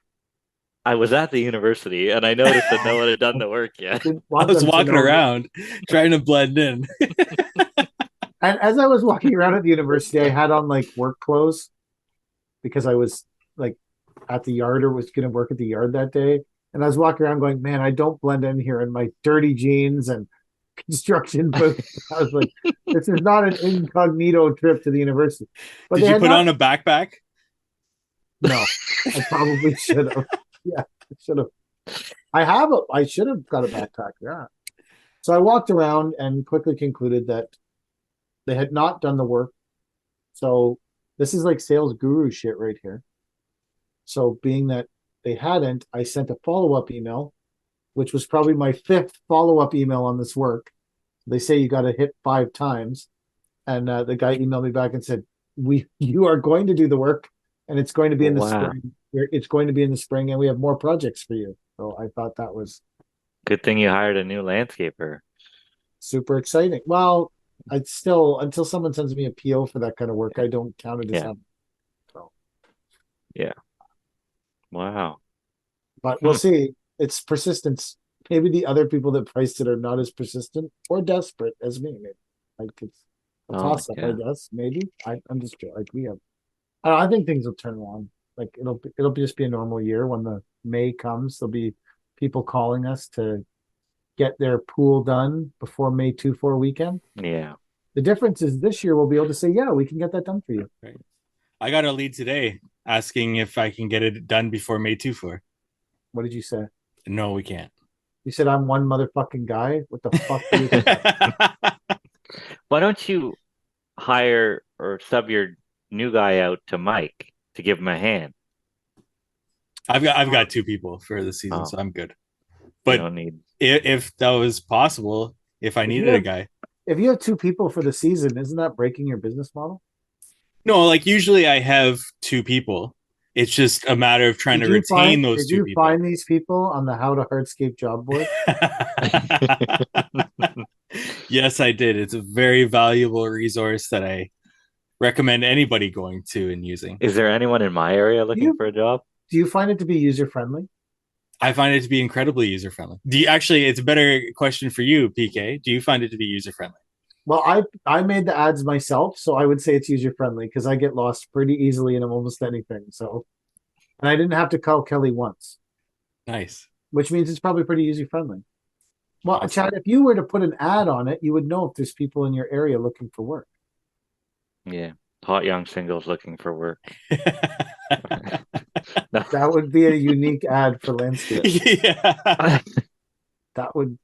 I was at the university and I noticed that no one had done the work yet? didn't I want was them to walking know. around trying to blend in. And as I was walking around at the university, I had on like work clothes because I was like at the yard or was going to work at the yard that day. And I was walking around going, man, I don't blend in here in my dirty jeans and construction boots. I was like, this is not an incognito trip to the university. But Did you put on a backpack? No, I probably should have. Yeah, I should have. I should have got a backpack. Yeah. So I walked around and quickly concluded that they had not done the work. So this is like sales guru shit right here. So being that they hadn't, I sent a follow-up email, which was probably my fifth follow-up email on this work. They say you got to hit 5 times. And the guy emailed me back and said, you are going to do the work and it's going to be in the Wow. spring. It's going to be in the spring and we have more projects for you. So I thought that was Good thing you hired a new landscaper. super exciting. Well, I'd still, until someone sends me a PO for that kind of work, I don't count it as Yeah. having. So Yeah. Wow. But we'll see. It's persistence. Maybe the other people that priced it are not as persistent or desperate as me. Maybe. Like it's a Oh, toss up, I yeah. guess. Maybe. I'm just like we have. I think things will turn around. Like it'll just be a normal year when the May comes. There'll be people calling us to get their pool done before May 2/4 weekend. Yeah. The difference is this year we'll be able to say, yeah, we can get that done for you. Right. I got a lead today asking if I can get it done before May 2/4. What did you say? No, we can't. You said I'm one motherfucking guy. What the fuck do you expect? Why don't you hire or sub your new guy out to Mike to give him a hand? I've got two people for the season, Oh, so I'm good. you But don't need. if that was possible, if I If you needed a have guy. if you have two people for the season, isn't that breaking your business model? No, like usually I have two people. It's just a matter of trying to retain those Did two you people. find these people on the How to Hardscape job board? Yes, I did. It's a very valuable resource that I recommend anybody going to and using. Is there anyone in my area Do looking you for a job? do you find it to be user friendly? I find it to be incredibly user friendly. Do you actually? It's a better question for you, PK. Do you find it to be user friendly? Well, I made the ads myself, so I would say it's user friendly because I get lost pretty easily in almost anything. So, and I didn't have to call Kelly once, Nice, which means it's probably pretty user friendly. Well, awesome. Chad, if you were to put an ad on it, you would know if there's people in your area looking for work. Yeah. Hot young singles looking for work. No. That would be a unique ad for landscape. Yeah. That would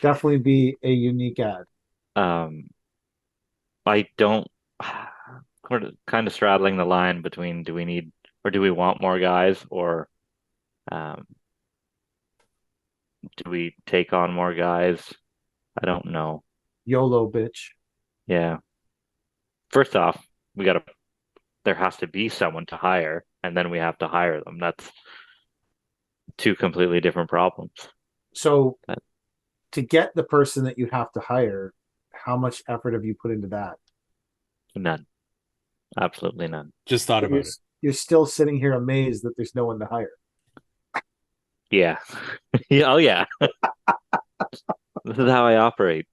definitely be a unique ad. Um, I don't. We're kind of straddling the line between do we need or do we want more guys or um, do we take on more guys? I don't know. YOLO, bitch. Yeah. First off, we got to, there has to be someone to hire, and then we have to hire them. That's two completely different problems. So That- to get the person that you have to hire, how much effort have you put into that? None. Absolutely none. Just thought But you're about it. you're still sitting here amazed that there's no one to hire. Yeah. Yeah. Oh, yeah. This is how I operate.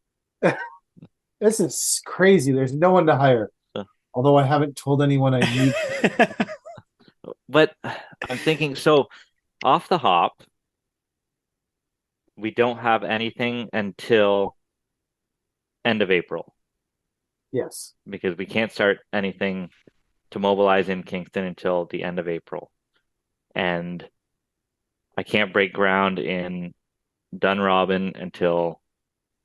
This is crazy. There's no one to hire. Uh, Although I haven't told anyone I need. But I'm thinking, so off the hop, we don't have anything until end of April Yes. because we can't start anything to mobilize in Kingston until the end of April. And I can't break ground in Dunrobin until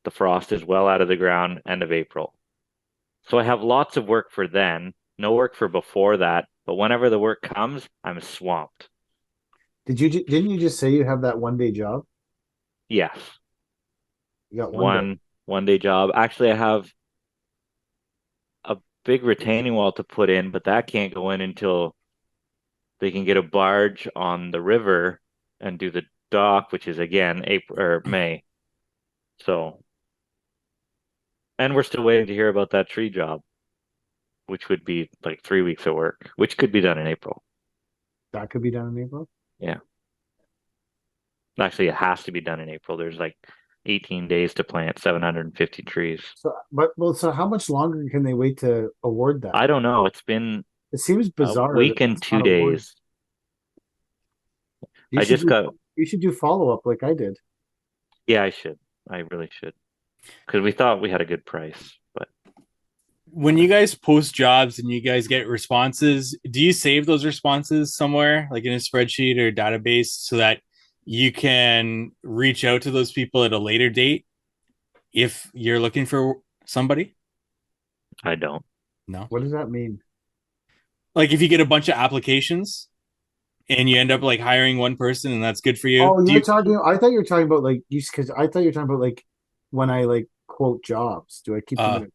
the frost is well out of the ground, end of April. So I have lots of work for then, no work for before that. But whenever the work comes, I'm swamped. Didn't you just say you have that 1 day job? Yes, You got 1 day. one day job. Actually, I have a big retaining wall to put in, but that can't go in until they can get a barge on the river and do the dock, which is again April or May. So, and we're still waiting to hear about that tree job, which would be like 3 weeks of work, which could be done in April. That could be done in April. Yeah. Actually, it has to be done in April. There's like 18 days to plant 750 trees. So how much longer can they wait to award that? I don't know. It's been It seems a bizarre that week and it's two not awarded. days. You I should just got, you should do follow up like I did. yeah, I should. I really should. Because we thought we had a good price, but When you guys post jobs and you guys get responses, do you save those responses somewhere, like in a spreadsheet or database, so that you can reach out to those people at a later date if you're looking for somebody? I don't. No. What does that mean? Like if you get a bunch of applications and you end up like hiring one person and that's good for you. Oh, Do you're you talking. I thought you were talking about like you because I thought you were talking about like when I like quote jobs. Do I keep them uh in a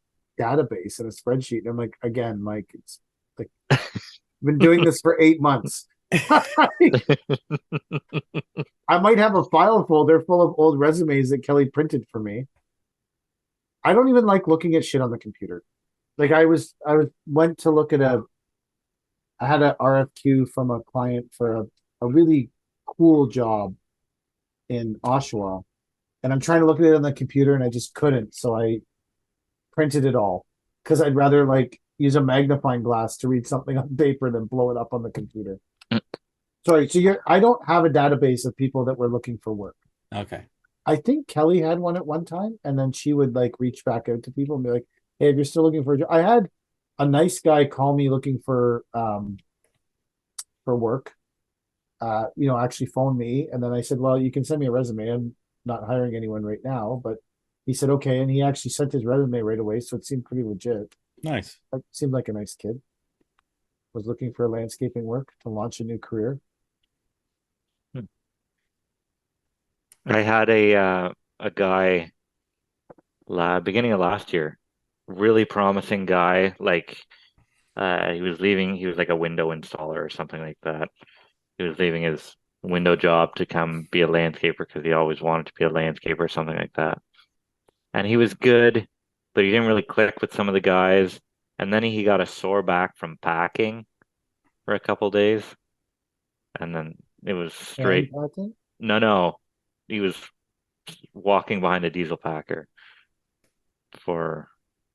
database and a spreadsheet? And I'm like, again, Mike, it's like I've been doing this for 8 months. I might have a file folder full of old resumes that Kelly printed for me. I don't even like looking at shit on the computer. Like I went to look at I had a RFQ from a client for a really cool job in Oshawa, and I'm trying to look at it on the computer, and I just couldn't. So I printed it all because I'd rather like use a magnifying glass to read something on paper than blow it up on the computer. Sorry, so I don't have a database of people that were looking for work. Okay. I think Kelly had one at one time, and then she would like reach back out to people and be like, "Hey, if you're still looking for a job," I had a nice guy call me looking for work. Actually phoned me, and then I said, "Well, you can send me a resume. I'm not hiring anyone right now," but he said, "Okay," and he actually sent his resume right away, so it seemed pretty legit. Nice. It seemed like a nice kid. Was looking for landscaping work to launch a new career. I had a guy beginning of last year, really promising guy. Like he was leaving. He was like a window installer or something like that. He was leaving his window job to come be a landscaper because he always wanted to be a landscaper or something like that. And he was good, but he didn't really click with some of the guys. And then he got a sore back from packing for a couple days, and then it was And straight. Patton, No, no, he was walking behind a diesel packer for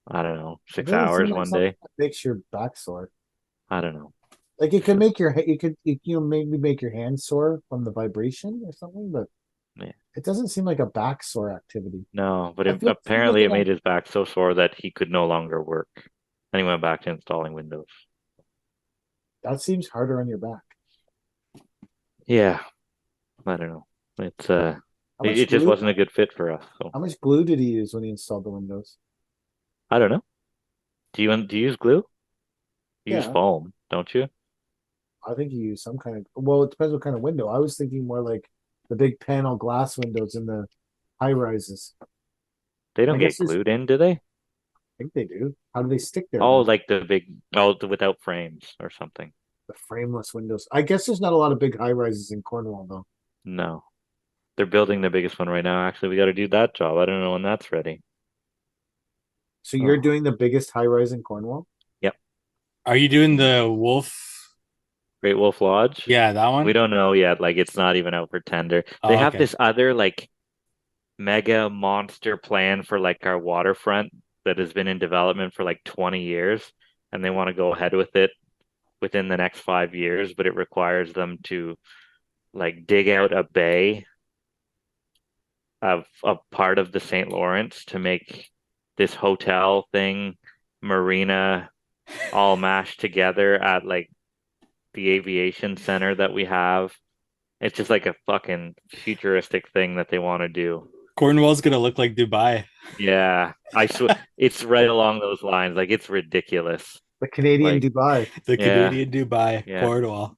I don't know it six doesn't seem hours like one something day. that makes your back sore. I don't know. Like it could make maybe make your hands sore from the vibration or something, but Yeah. it doesn't seem like a back sore activity. No, but I feel it seems like apparently it made his back so sore that he could no longer work. And he went back to installing windows. that seems harder on your back. Yeah, I don't know. It's How it, much it just glue? wasn't a good fit for us. So How much glue did he use when he installed the windows? I don't know. Do you use glue? You use Yeah, foam, don't you? I think he used some kind of. Well, it depends what kind of window. I was thinking more like the big panel glass windows in the high rises. They I don't guess get there's. glued in, do they? I think they do. How do they stick there Oh, then? like without frames or something. The frameless windows. I guess there's not a lot of big high rises in Cornwall though. No. They're building the biggest one right now. Actually, we got to do that job. I don't know when that's ready. So you're Oh, doing the biggest high rise in Cornwall? yep. Are you doing the Wolf? Great Wolf Lodge. Yeah, that We one. don't know yet. Like it's not even out for tender. They Oh, have okay. this other like mega monster plan for like our waterfront that has been in development for like 20 years, and they want to go ahead with it within the next 5 years, but it requires them to like dig out a bay of a part of the St. Lawrence to make this hotel thing, marina, all mashed together at like the aviation center that we have. It's just like a fucking futuristic thing that they want to do. Cornwall's gonna look like Dubai. Yeah, I swear it's right along those lines. Like it's ridiculous. The Canadian Like, Dubai. The yeah, Canadian Dubai, yeah, Cornwall.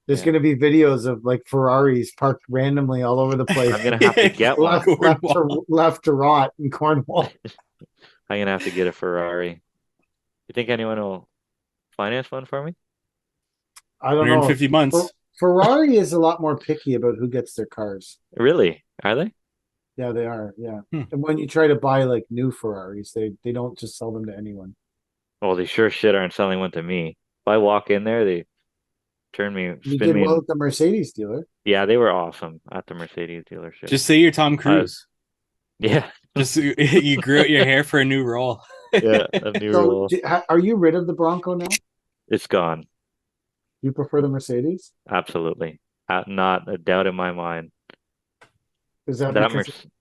There's yeah. going to be videos of like Ferraris parked randomly all over the place, I'm gonna have to get one. Cornwall. left to rot in Cornwall. I'm gonna have to get a Ferrari. You think anyone will finance one for me? I don't know. 150 months. Ferrari is a lot more picky about who gets their cars. Really? Are they? Yeah, they are. Yeah. Hmm. And when you try to buy like new Ferraris, they don't just sell them to anyone. Well, they sure shit aren't selling one to me. If I walk in there, they You spin did me well in. at the Mercedes dealer. Yeah, they were awesome at the Mercedes dealership. Just say you're Tom Uh, Cruise. yeah, Just you grew out your hair for a new role. yeah, a new So, rule. are you rid of the Bronco now? It's gone. You prefer the Mercedes? Absolutely. Not a doubt in my mind. Is that That because Merc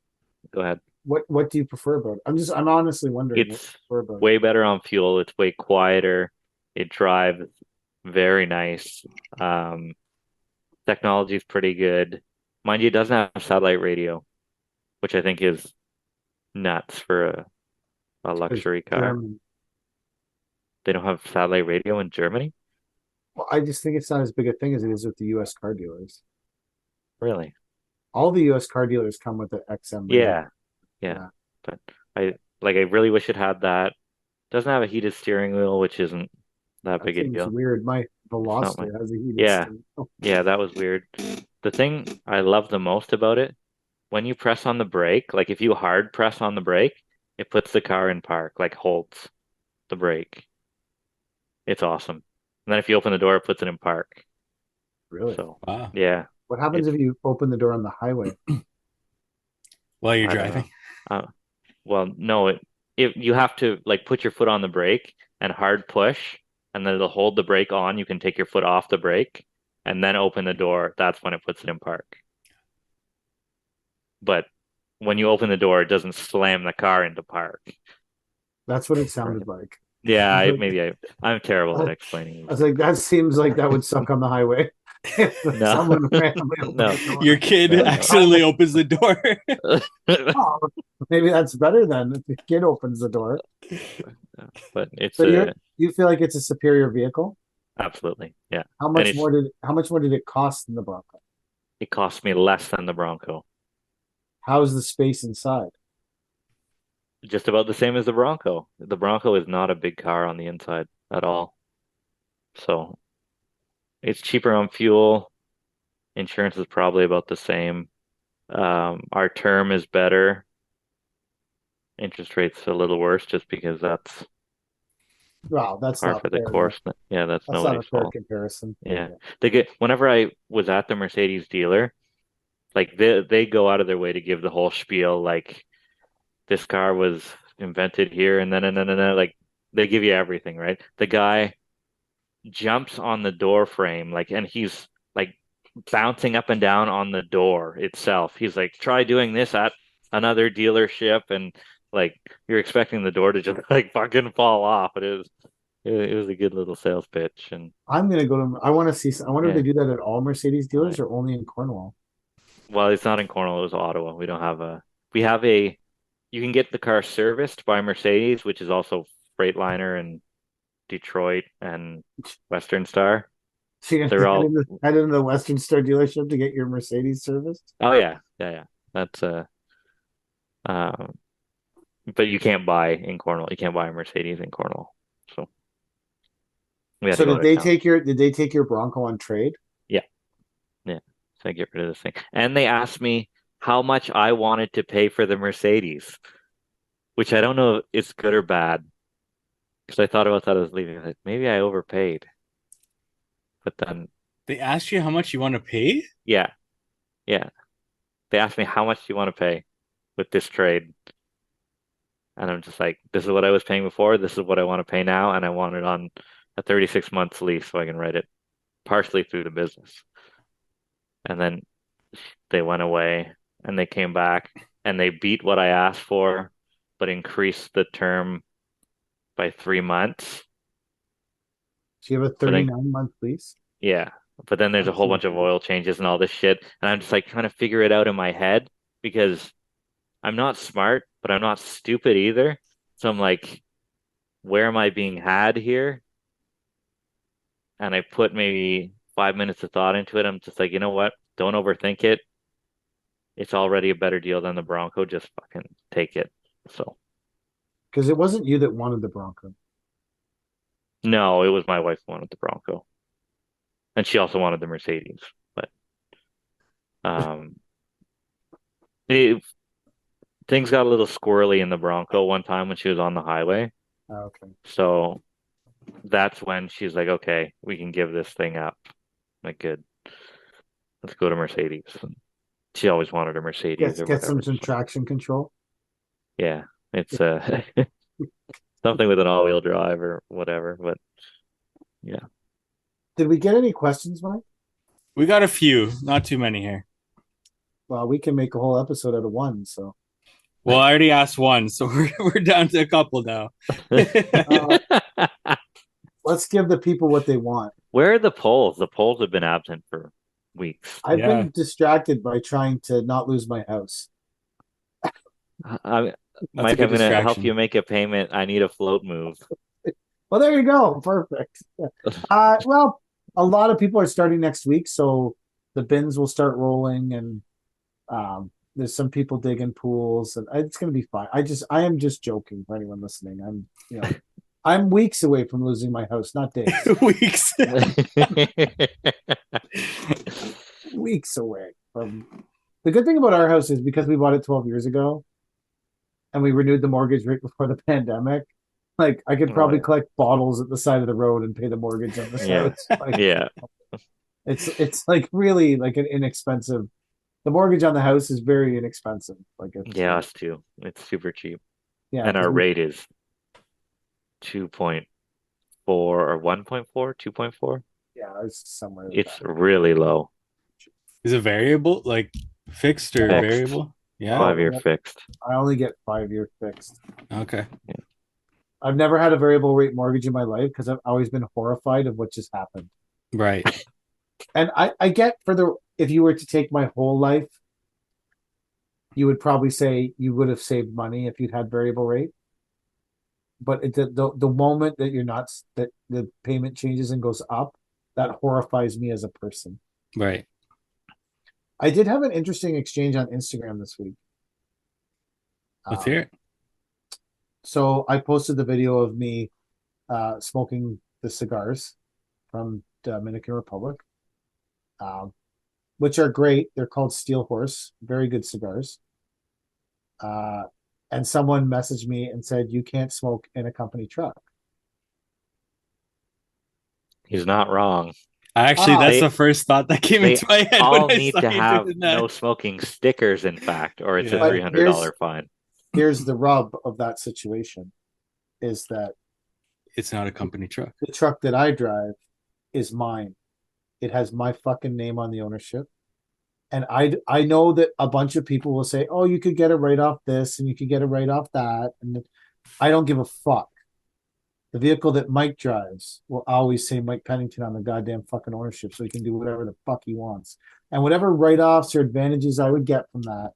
Go ahead. what do you prefer about it? I'm honestly wondering what It's you prefer about it. way better on fuel. It's way quieter. It drives very nice. Um, Technology is pretty good. Mind you, it doesn't have satellite radio, which I think is nuts for a Because luxury car. German. They don't have satellite radio in Germany? Well, I just think it's not as big a thing as it is with the U.S. car dealers. Really? All the U.S. car dealers come with the XM radio. Yeah, yeah. Yeah, But I really wish it had that. Doesn't have a heated steering wheel, which isn't that that big a seems deal. weird. My It's not my. Veloster has a heated Yeah, steering wheel. yeah, that was weird. The thing I love the most about it, when you press on the brake, like if you hard press on the brake, it puts the car in park, like holds the brake. It's awesome. And then if you open the door, it puts it in park. Really? So Wow. yeah, What happens if you open the door on the highway? While you're I don't driving. know. Well, no, if you have to like put your foot on the brake and hard push, and then it'll hold the brake on. You can take your foot off the brake and then open the door. That's when it puts it in park. But when you open the door, it doesn't slam the car into park. That's what it Right. sounded like. Yeah, I was I'm terrible at like, explaining I these was like, things. that seems like that would suck on the highway. If No, someone randomly opened no, the door. Your kid no, no. accidentally opens the door. Oh, maybe that's better then if the kid opens the door. But it's So you feel like it's a superior vehicle? absolutely, yeah. And How much more did it cost in the Bronco? it cost me less than the Bronco. How's the space inside? Just about the same as the Bronco. The Bronco is not a big car on the inside at all. So it's cheaper on fuel. Insurance is probably about the same. Our term is better. Interest rate's a little worse just because that's Wow, that's par not for the fair though. course. Yeah, that's That's not a nobody's fair fault. comparison. Yeah. Whenever I was at the Mercedes dealer, like they go out of their way to give the whole spiel, like this car was invented here and then like they give you everything, right? The guy jumps on the door frame, like, and he's like bouncing up and down on the door itself. He's like, try doing this at another dealership, and like you're expecting the door to just like fucking fall off. But it was a good little sales pitch, and I'm gonna go to. I want to see. I wonder if yeah, they do that at all Mercedes dealers I, or only in Cornwall. well, it's not in Cornwall, it was Ottawa. We don't have a we have a you can get the car serviced by Mercedes, which is also Freightliner and Detroit and Western Star. So you're They're gonna all head into the Western Star dealership to get your Mercedes serviced. oh yeah, yeah, yeah. That's um but you can't buy in Cornwall. You can't buy a Mercedes in Cornwall. So we had to So go out of town. did they take your Bronco on trade? Yeah, yeah. So I get rid of this thing. And they asked me how much I wanted to pay for the Mercedes, which I don't know if it's good or bad. Because I thought about that as leaving. Like, maybe I overpaid. But then, They asked you how much you want to pay? yeah, yeah. They asked me how much do you want to pay with this trade? And I'm just like, this is what I was paying before. This is what I want to pay now. And I want it on a 36 months lease so I can write it partially through the business. And then they went away and they came back and they beat what I asked for, but increased the term by 3 months. So you have a But then, 39-month lease. yeah, but then there's a That's whole bunch of oil changes and all this shit. And I'm just like trying to figure it out in my head because I'm not smart, but I'm not stupid either. So I'm like, where am I being had here? And I put maybe 5 minutes of thought into it. I'm just like, you know what? Don't overthink it. It's already a better deal than the Bronco. Just fucking take it. So Because it wasn't you that wanted the Bronco. no, it was my wife who wanted the Bronco, and she also wanted the Mercedes. But um, it, things got a little squirrely in the Bronco one time when she was on the highway. Oh, okay. So that's when she's like, okay, we can give this thing up. I'm like, good. Let's go to Mercedes. And she always wanted a Mercedes or Get whatever. some So, traction control. yeah, it's something with an all-wheel drive or whatever. But yeah. Did we get any questions, Mike? We got a few, not too many here. Well, we can make a whole episode out of one. So Well, I already asked one, so we're down to a couple now. let's give the people what they want. Where are the polls? The polls have been absent for weeks. I've Yeah. been distracted by trying to not lose my house. I, That's a Mike, good I'm gonna help distraction. you make a payment. I need a float move. Well, there you go. Perfect. Well, a lot of people are starting next week, so the bins will start rolling, and there's some people digging pools, and it's going to be fine. I am just joking for anyone listening. I'm weeks away from losing my house, not days. Weeks. Weeks away from. The good thing about our house is because we bought it 12 years ago, and we renewed the mortgage right before the pandemic. Like I could Oh, probably yeah. collect bottles at the side of the road and pay the mortgage on this Yeah, house. Like, yeah. It's like really like an inexpensive. The mortgage on the house is very inexpensive. Like it's Yeah, us too. It's super cheap. yeah, And because our rate is 2.4 or 1.4, 2.4. it's somewhere like It's that. really low. Is it variable, like fixed or No, Fixed. variable? Yeah. no, 5-year fixed. I only get 5-year fixed. Okay. I've never had a variable rate mortgage in my life because I've always been horrified of what just happened. Right. And I get for the if you were to take my whole life, you would probably say you would have saved money if you'd had variable rate. But the moment that you're not that the payment changes and goes up, that horrifies me as a person. Right. I did have an interesting exchange on Instagram this week. Let's hear it. So I posted the video of me smoking the cigars from Dominican Republic, um, which are great. They're called Steel Horse, very good cigars. Uh, and someone messaged me and said, "You can't smoke in a company truck." He's not wrong. Actually, Ah, that's They the first thought that came they into my head when all I need saw to you have doing that. no smoking stickers, in fact, or it's a Yeah. but $300 fine. here's the rub of that situation is that It's not a company truck. the truck that I drive is mine. It has my fucking name on the ownership. And I know that a bunch of people will say, "Oh, you could get a write off this and you could get a write off that." And I don't give a fuck. The vehicle that Mike drives will always say Mike Pennington on the goddamn fucking ownership, so he can do whatever the fuck he wants. And whatever write offs or advantages I would get from that,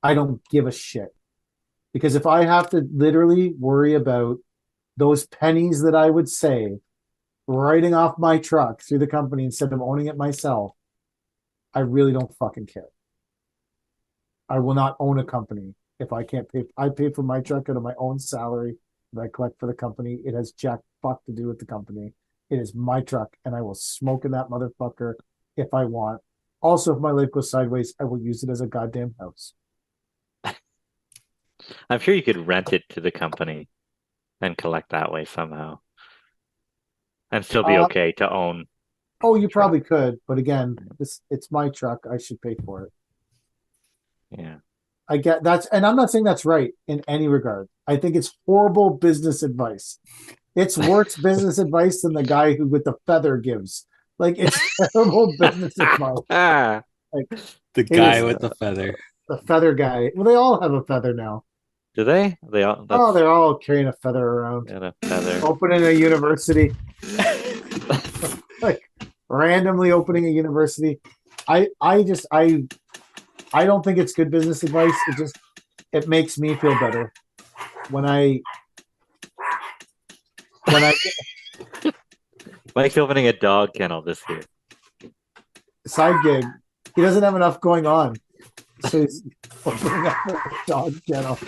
I don't give a shit. Because if I have to literally worry about those pennies that I would save writing off my truck through the company instead of owning it myself, I really don't fucking care. I will not own a company if I can't pay. I pay for my truck out of my own salary that I collect for the company. It has jack fuck to do with the company. It is my truck, and I will smoke in that motherfucker if I want. Also, if my life goes sideways, I will use it as a goddamn house. I'm sure you could rent it to the company and collect that way somehow and still be Uh, okay to own oh, you truck. probably could, but again, it's my truck. I should pay for it. Yeah. I get that's, and I'm not saying that's right in any regard. I think it's horrible business advice. It's worse business advice than the guy who with the feather gives. Like it's terrible business advice. Ah, Like The it guy is with the feather. the feather guy. Well, they all have a feather now. do they? They all Oh, that's they're all carrying a feather around. got a feather. Opening a university, like randomly opening a university. I don't think it's good business advice. It makes me feel better when I Mike's opening a dog kennel this year. side gig. He doesn't have enough going on, so he's opening up a dog kennel.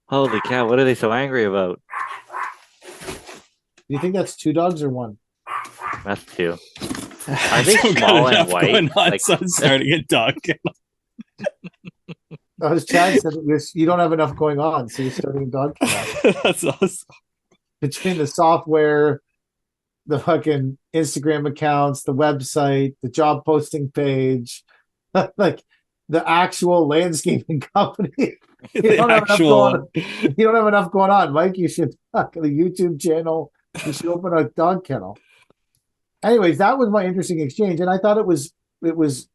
Holy cow, what are they so angry about? Do you think that's 2 dogs or 1? That's two. Are they small and white? Going on, Like- so I'm starting a dog kennel. As Chad said, you don't have enough going on, so you're starting a dog kennel. That's awesome. Between the software, the fucking Instagram accounts, the website, the job posting page, like the actual landscaping company. You don't have enough going on. You don't have enough going on, Mike. You should the YouTube channel. You should open a dog kennel. Anyways, that was my interesting exchange, and I thought it was there was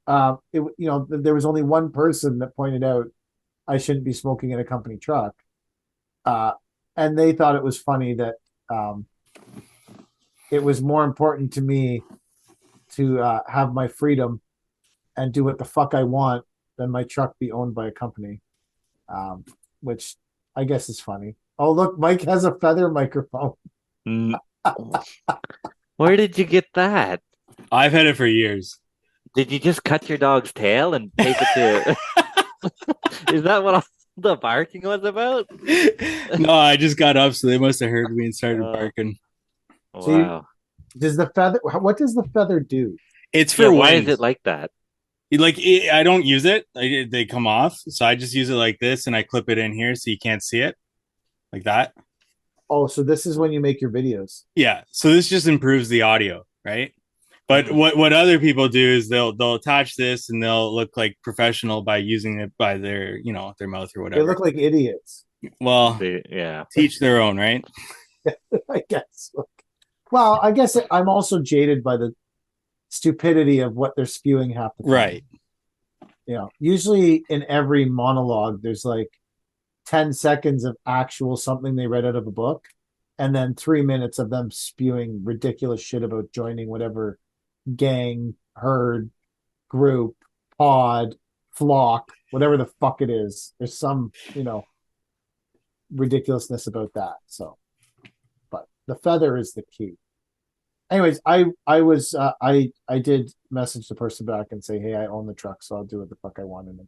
only one person that pointed out I shouldn't be smoking in a company truck, uh, and they thought it was funny that it was more important to me to have my freedom and do what the fuck I want than my truck be owned by a company, which I guess is funny. Oh, look, Mike has a feather microphone. Mm. Where did you get that? I've had it for years. Did you just cut your dog's tail and tape it to? Is that what all the barking was about? No, I just got up, so they must have heard me and started Oh. barking. Wow. Does the feather? What does the feather do? It's for Yeah, why wings. is it like that? I don't use it. They come off, so I just use it like this, and I clip it in here so you can't see it, like that. Oh, so this is when you make your videos. Yeah. So this just improves the audio, right? But Mhm. what other people do is they'll attach this and they'll look like professional by using it by their, you know, their mouth or They whatever. look like idiots. Well, Yeah. teach their own, right? I guess. Well, I guess I'm also jaded by the stupidity of what they're spewing half the time. Right. You know, usually in every monologue, there's like 10 seconds of actual something they read out of a book, and then 3 minutes of them spewing ridiculous shit about joining whatever gang, herd, group, pod, flock, whatever the fuck it is. There's some, ridiculousness about that. So, but the feather is the key. Anyways, I did message the person back and say, hey, I own the truck, so I'll do what the fuck I want in it.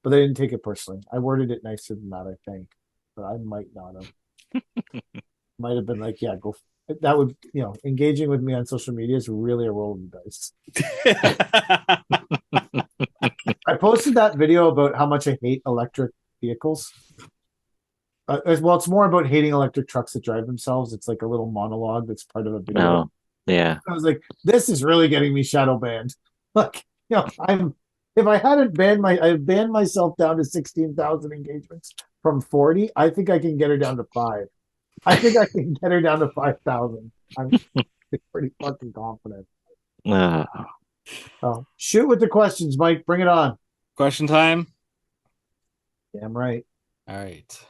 But they didn't take it personally. I worded it nicer than that, I think, but I might not have. Might have been like, yeah, go. That would, engaging with me on social media is really a roll of the dice. I posted that video about how much I hate electric vehicles. Well, it's more about hating electric trucks that drive themselves. It's like a little monologue that's part of a video. Oh, yeah. I was like, this is really getting me shadow banned. Like, if I hadn't I banned myself down to 16,000 engagements from 40. I think I can get her down to 5. I think I can get her down to 5,000. I'm pretty fucking confident. So shoot with the questions, Mike. Bring it on. Question time. Damn right. All right.